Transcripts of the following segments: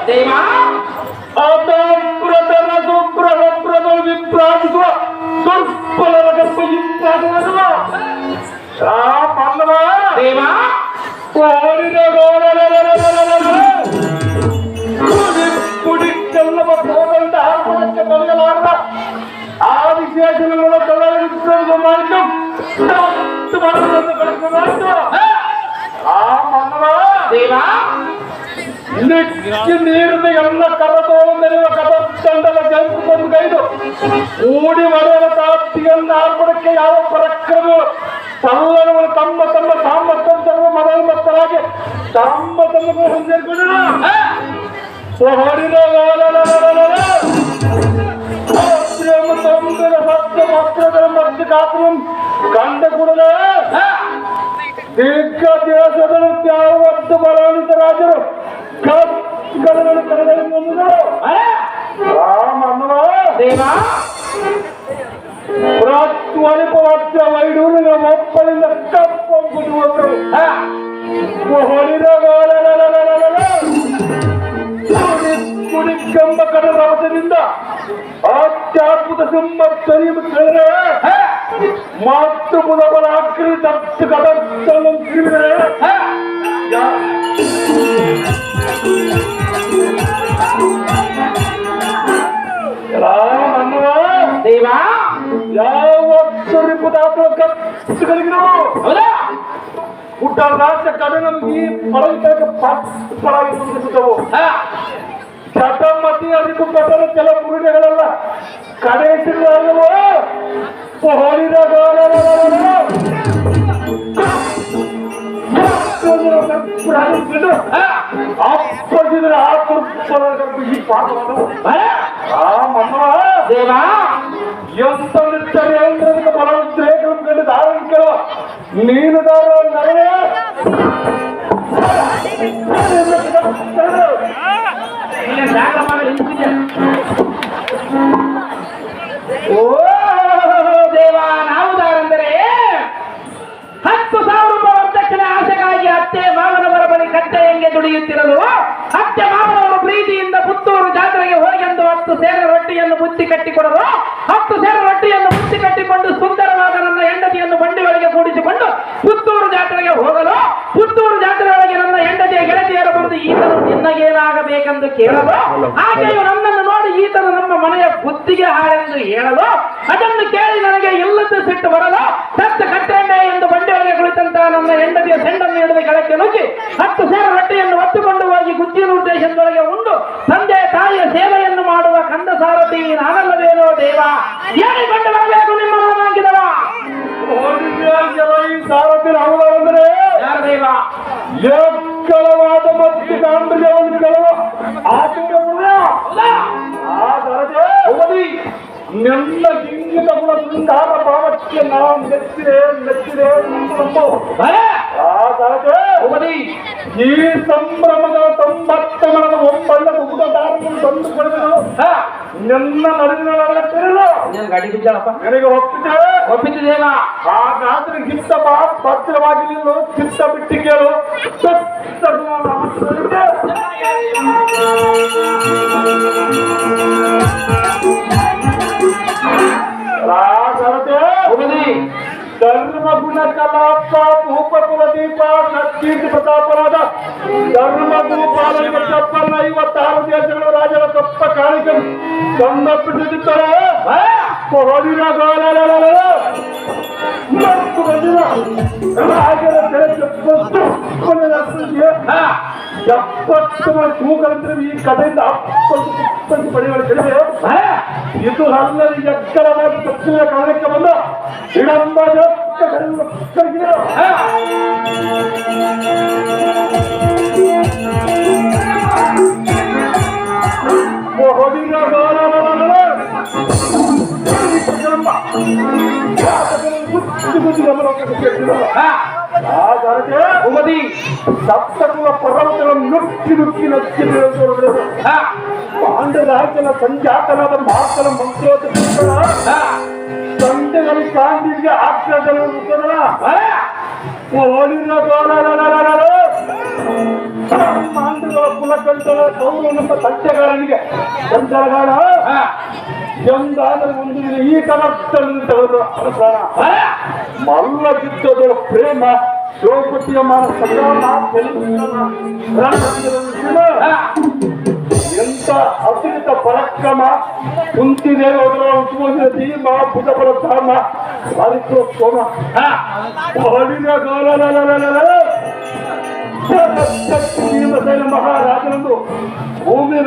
ದೇವಾ ಅತಂಪ್ರತನ ಸುಪ್ರಭಪ್ರದಳು ವಿಪ್ರಾಜಿಸುವ ದುರ್ಬಲರ ಗರ್ಭ ಇಂಪಾಗುವುದು ಪಲ್ಲವ ದೇವಾ ಓಡಿದ ಕುಡಿಕೆಲ್ಲವ ಕೋದಂತ ಹಾಕುವುದಕ್ಕೆ ತೊಲಗಲಾರದ ಆ ವಿಶೇಷಗಳ ತೊಲಗಿಸುವುದು ಮಾಡಿತು ಮಾಡಿತು ಆ ಪಲ್ಲವ ದೇವಾ ನೆಚ್ಚಿ ನೀರಿನ ಎಲ್ಲ ಕರತೋಳು ಮೆರೆಯುವ ಕದಂಡದ ಜಂಕು ಬಂದು ಕೈದು ಮೂಡಿ ಮರೆಯಲ ತಾಪ್ತಿಯನ್ನು ಆರ್ಪಡಕ್ಕೆ ಯಾವ ಪರಾಕ್ರಮ ಸಲ್ಲನಗಳು ತಮ್ಮ ತಮ್ಮ ಸಾಮರ್ಥ್ಯ ಮದೋನ್ಮತ್ತರಾಗಿ ತಮ್ಮ ತಮ್ಮ ಹೊಂದಿರುವುದಿಲ್ಲ ಮಧ್ಯ ಕಾತ್ರು ಕಂಡ ಕೂಡಲೇ ದೀರ್ಘ ದೇಶಗಳು ಯಾವತ್ತು ಬಲಾನಿತ ರಾಜರು ದೇವಾ ಪ್ರಾತ್ವಲಿಪವಾದ ವೈಡೂರಿನ ಒಪ್ಪಲಿಂದ ಕಪ್ಪಂಬುದು ಕುಡಿಕಂಬ ಕಡಲ ಅವಸರಿಂದ ಆಧ್ಯಾತ್ಮದ ಸಿಂಹರೆ ಮಾತು ಬುಧಬಲ ಆಕೃತಿ ಹತ್ತು ಕಡತ್ತನ್ನು ತಿಳಿದರೆ ದೇವಾ ಯಾವತ್ತು ರಿಪುದಾತ ಕತ್ತುಗಳಿಗೂ ಊಟ ರಾಜ್ಯ ಕಡೆ ನಮ್ಗೆ ಪಳಗಿದಾಗ ಪಳಗಿಸುತ್ತವು ಶತಮತಿ ಅರಿವು ಪಟ್ಟಣ ಕೆಲ ಪುರುಷಗಳೆಲ್ಲ ಕಡೆಸಿರುವವು ಹೊಡಿದ ಅಪ್ಪಜಿದ್ರೆ ಆ ಈ ಪಾಠವನ್ನು ದೇವಾ ಎಂತ ನಿಟ್ಟರೆ ಅಂದ್ರೆ ಬಲವಂತೇಕಂ ಕಂಡು ಧಾರಣ ಕೇಳುವ ನೀನು ದಾರ ನರೇ ಓ ದೇವಾ ನಾವುದಾರೆಂದರೆ 10,000 ರೂಪಾಯಿ ವರ್ತಕ್ಷಣೆ ಆಸೆಗಾಗಿ ಅತ್ತೆ ಮಾವನವರ ಬಳಿ ಕತ್ತೆ ಹೆಂಗೆ ದುಡಿಯುತ್ತಿರಲು ಅತ್ತೆ ಮಾವನವರು ಪ್ರೀತಿಯಿಂದ ಪುತ್ತೂರು ಜಾತ್ರೆಗೆ ಹೋಗೆಂದು 10 ಸೇರೆ ರೊಟ್ಟಿಯನ್ನು ಮುಚ್ಚಿ ಕಟ್ಟಿಕೊಡಲು 10 ಸೇರೆ ರೊಟ್ಟಿಯನ್ನು ಮುಚ್ಚಿ ಕಟ್ಟಿಕೊಂಡು ಸುಂದರವಾದ ನನ್ನ ಹೆಂಡತಿಯನ್ನು ಬಂಡಿಯೊಳಗೆ ಕೂಡಿಸಿಕೊಂಡು ಪುತ್ತೂರು ಜಾತ್ರೆಗೆ ಹೋಗಲು ಪುತ್ತೂರು ಜಾತ್ರೆಯೊಳಗೆ ನನ್ನ ಹೆಂಡತಿಯ ಗೆಳತಿಯರು ಬಂದು ಈತನು ನಿನ್ನಗೇನಾಗಬೇಕೆಂದು ಕೇಳಲು ಆಕೆಯು ನನ್ನನ್ನು ನೋಡಿ ಈತನು ನಮ್ಮ ಮನೆಯ ಬುದ್ಧಿಗೆ ಹಾಳೆಂದು ಹೇಳಲು ಅದನ್ನು ಕೇಳಿ ನನಗೆ ಇಲ್ಲದ ಸಿಟ್ಟು ಬರಲು ಸತ್ತ ಕಟ್ಟಂಡೆ ಎಂದು ಬಂಡಿಯೊಳಗೆ ಕುಳಿತಂತ ನನ್ನ ಹೆಂಡತಿಯ ಸೆಂಡನ್ನು ಹಿಡಿದು ಕೆಳಕ್ಕೆ ನುಗ್ಗಿ 10 ಸೇರೆ ರೊಟ್ಟಿಯನ್ನು ಹೊತ್ತುಕೊಂಡು ಹೋಗಿ ಗುಜ್ಜಿನೂರು ದೇಶದೊಳಗೆ ಉಂಡು ತಂದೆ ತಾಯಿಯ ಸೇವೆಯನ್ನು ಮಾಡುವ ಕಂದ ಸಾರಥಿ ನಾನಲ್ಲವೇನೋ ದೇವ ಏನಿಕೊಂಡು ಬರಬೇಕು ನಿಮ್ಮ ಮನವಾಗಿದವ ಸಾರಥಿ ರಾಮಂದ್ರೆ ಯಾರ ದೇವ ಕೆಲವಾದ ಮತ್ತು ಗಾಂಭೀರ್ಯವನ್ನು ಕೆಲವು ಆತಂಕ ನನ್ನ ಹಿಂಗಿದ ಗುಣದಿಂದಾದ ಭಾವಕ್ಕೆ ನಾವು ನೆಚ್ಚಿದೆ ಈ ಸಂಭ್ರಮದ 90 ಮನದ ಒಪ್ಪಂದದ ಊಟದಾರನ್ನು ತಂದು ಪಡೆದನು ನನ್ನ ನಡುವಿನ ಗಾಡಿ ಬಿದ್ದಾಳಪ್ಪ ನನಗೆ ಒಪ್ಪಿದ್ದೇನ ಹಾಗಾದ್ರೆ ಗಿತ್ತ ಭದ್ರವಾಗಿ ನೀನು ಚಿತ್ತ ಬಿಟ್ಟು ಕೇಳು ಧರ್ಮ ಗುಣ ಕಲಾಪ ಭೂಪ ಕುಲದೀಪ ಸತ್ಕೀರ್ತಿ ಪ್ರತಾಪರಾದ ಧರ್ಮ ಗುರುಪಾಲಕ ತಪ್ಪನ್ನ 56 ದೇಶಗಳ ರಾಜರ ತಪ್ಪ ಕಾಣಿಕೆ ಕಣ್ಣಪ್ಪಿಟ್ಟಿರ್ತಾರೆ ಹೊಡಿನ ಎಪ್ಪತ್ತು ತೂಕಂದ್ರೆ ಈ ಕಥೆಯಿಂದ 20 ಪಡೆಯುವ ಕಡಿಮೆ ಇದು ಅಲ್ಲದೆ ಎಕ್ಕರವಾದ ತಕ್ಷಣ ಕಾರಣಕ್ಕೆ ಬಂದ ವಿಡಂಬದ ಸಪ್ತಕುಲ ಪರ್ವತಗಳನ್ನು ನುಕ್ಕಿ ನಚ್ಚಿ ಪಾಂಡರಾಜನ ಸಂಜಾತನಾದ ಮಾತನ ಮಂತ್ರೋತ ತಂದೆಗಳು ಗಾಂಧಿಗೆ ಆಕ್ರಜನ ಮಾಂಡಗಳ ಕುಲಕಂಠನ ಕೌರವನೆಂಬ ಸತ್ಯಗಾರನಿಗೆ ಸಂಚಾರಗಾರ ಎಂದಾದರೆ ಒಂದು ದಿನ ಈ ಕನಸ್ತನ್ನು ತೆಗೆದು ಅರಸನ ಮಲ್ಲ ಯುದ್ಧದ ಪ್ರೇಮ ದ್ರೌಪದಿಯ ಎಂತ ಅತಿರಿತ ಪರಾಕ್ರಮ ಕುಂತಿದೇವರ ಉತ್ಮೋದಿನ ಭೀಮ ಭುಜಬಲ ಧಾಮ ಸೋಮ ಭೀಮಸೇನ ಮಹಾರಾಜನಂದು ಭೂಮಿ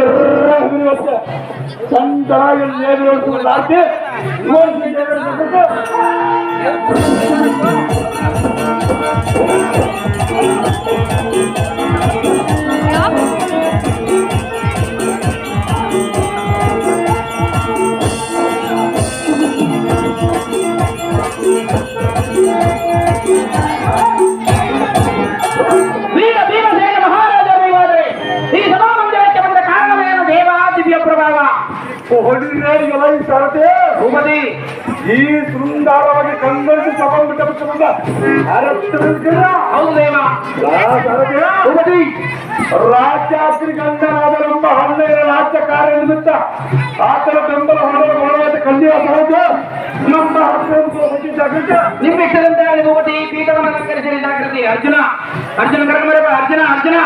ಚಂದನಾಗಿ ನೇರವಾಗಿ ಭೂಮತಿ ಈ ಶೃಂಗಾರವಾಗಿ ಕಣ್ಣಲ್ಲಿ ಭೂಮತಿ ರಾಜ್ಯಾದ್ರಿ ಗಂಡನಾದ ನಮ್ಮ ಹನ್ನೆರಡು ರಾಜ್ಯ ಕಾರ್ಯ ನಿಮಿತ್ತ ಆತನ ಬೆಂಬಲ ಹೊರಡುವ ಕಲ್ಯಾಣ ಸಹಜ ನಮ್ಮ ನಿಮ್ಮ ಇಷ್ಟದಂತೆ ಭೂಮತಿ ಪೀಠವನ್ನು ಅಲಂಕರಿಸಿ ಜಾಗೃತಿ ಅರ್ಜುನ ಅರ್ಜುನ ಕರ್ಮ ಅರ್ಜುನ